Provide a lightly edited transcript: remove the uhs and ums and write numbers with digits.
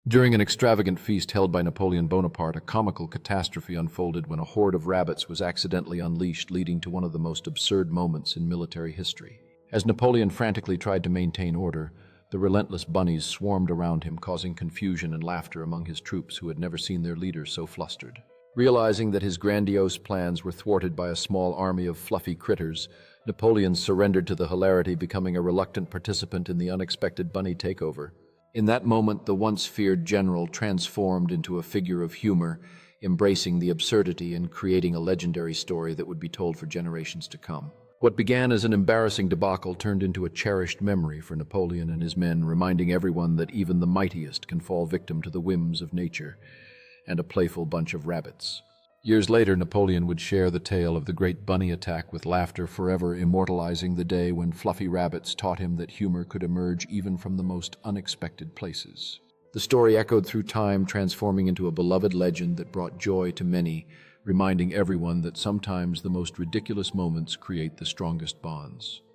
During an extravagant feast held by Napoleon Bonaparte, a comical catastrophe unfolded when a horde of rabbits was accidentally unleashed, leading to one of the most absurd moments in military history. As Napoleon frantically tried to maintain order, the relentless bunnies swarmed around him, causing confusion and laughter among his troops who had never seen their leader so flustered. Realizing that his grandiose plans were thwarted by a small army of fluffy critters, Napoleon surrendered to the hilarity, becoming a reluctant participant in the unexpected bunny takeover. In that moment, the once feared general transformed into a figure of humor, embracing the absurdity and creating a legendary story that would be told for generations to come. What began as an embarrassing debacle turned into a cherished memory for Napoleon and his men, reminding everyone that even the mightiest can fall victim to the whims of nature and a playful bunch of rabbits. Years later, Napoleon would share the tale of the great bunny attack with laughter, forever immortalizing the day when fluffy rabbits taught him that humor could emerge even from the most unexpected places. The story echoed through time, transforming into a beloved legend that brought joy to many, reminding everyone that sometimes the most ridiculous moments create the strongest bonds.